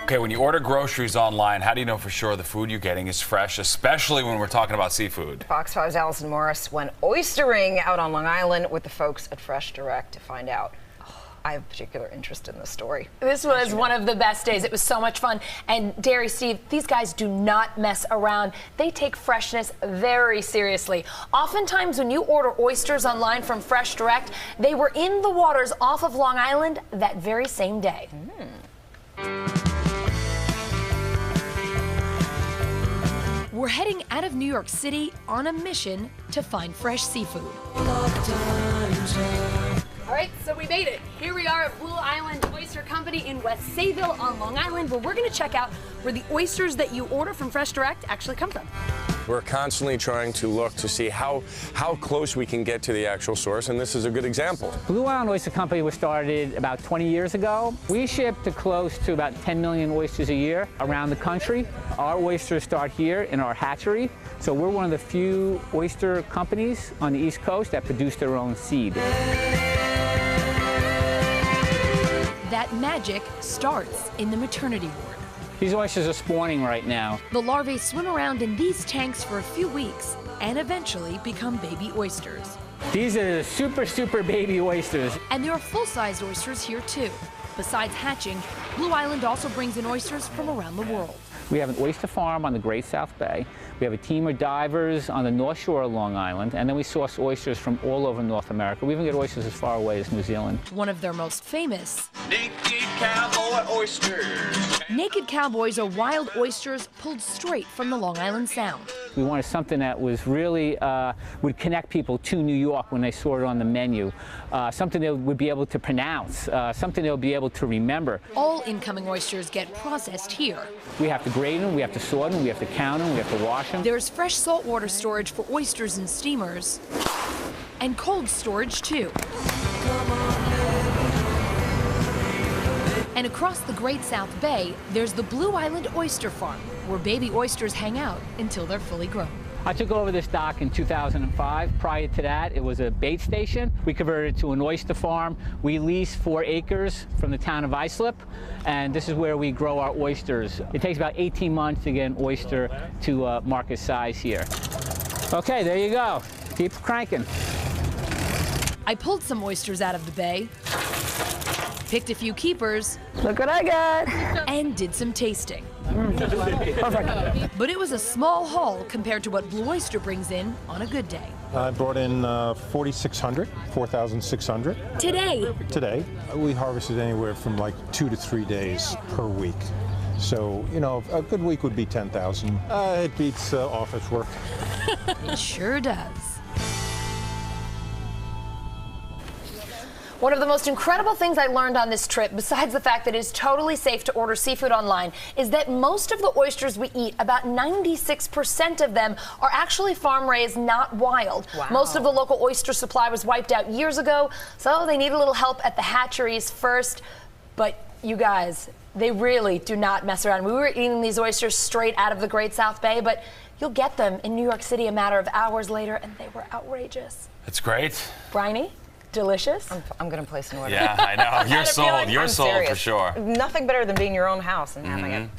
Okay, when you order groceries online, how do you know for sure the food you're getting is fresh, especially when we're talking about seafood? Fox 5's Allison Morris went oystering out on Long Island with the folks at Fresh Direct to find out. I have particular interest in this story. This was one of the best days. It was so much fun. And Dairy Steve, these guys do not mess around. They take freshness very seriously. Oftentimes when you order oysters online from Fresh Direct, they were in the waters off of Long Island that very same day. We're heading out of New York City on a mission to find fresh seafood. All right, so we made it. Here we are at Long Island Oyster Company in West Sayville on Long Island, where we're going to check out where the oysters that you order from Fresh Direct actually come from. We're constantly trying to look to see how close we can get to the actual source, and this is a good example. Long Island Oyster Company was started about 20 years ago. We ship to close to about 10 million oysters a year around the country. Our oysters start here in our hatchery, so we're one of the few oyster companies on the East Coast that produce their own seed. That magic starts in the maternity ward. These oysters are spawning right now. The larvae swim around in these tanks for a few weeks and eventually become baby oysters. These are the super baby oysters. And there are full-sized oysters here too. Besides hatching, Blue Island also brings in oysters from around the world. We have an oyster farm on the Great South Bay. We have a team of divers on the North Shore of Long Island, and then we source oysters from all over North America. We even get oysters as far away as New Zealand. One of their most famous, Naked Cowboy Oysters. Naked Cowboys are wild oysters pulled straight from the Long Island Sound. We wanted something that was really would connect people to New York when they saw it on the menu, something they would be able to pronounce, something they would be able to remember. All incoming oysters get processed here. We have to grade them, we have to sort them, we have to count them, we have to wash them. There's fresh saltwater storage for oysters in steamers, and cold storage too. And across the Great South Bay, there's the Blue Island Oyster Farm, where baby oysters hang out until they're fully grown. I took over this dock in 2005. Prior to that, it was a bait station. We converted it to an oyster farm. We lease 4 acres from the town of Islip, and this is where we grow our oysters. It takes about 18 months to get an oyster to market size here. Okay, there you go. Keep cranking. I pulled some oysters out of the bay, picked a few keepers. Look what I got. And did some tasting. Perfect. But it was a small haul compared to what Blue Oyster brings in on a good day. I brought in 4,600, 4,600. Today, we harvested anywhere from like 2 to 3 days per week. So, you know, a good week would be 10,000. It beats office work. It sure does. One of the most incredible things I learned on this trip, besides the fact that it is totally safe to order seafood online, is that most of the oysters we eat, about 96% of them, are actually farm-raised, not wild. Wow. Most of the local oyster supply was wiped out years ago, so they need a little help at the hatcheries first. But you guys, they really do not mess around. We were eating these oysters straight out of the Great South Bay, but you'll get them in New York City a matter of hours later, and they were outrageous. It's great. Briny? Delicious. I'm going to place an order. Yeah, I know. You're sold. Like You're sold serious. for sure. Nothing better than being in your own house and having it.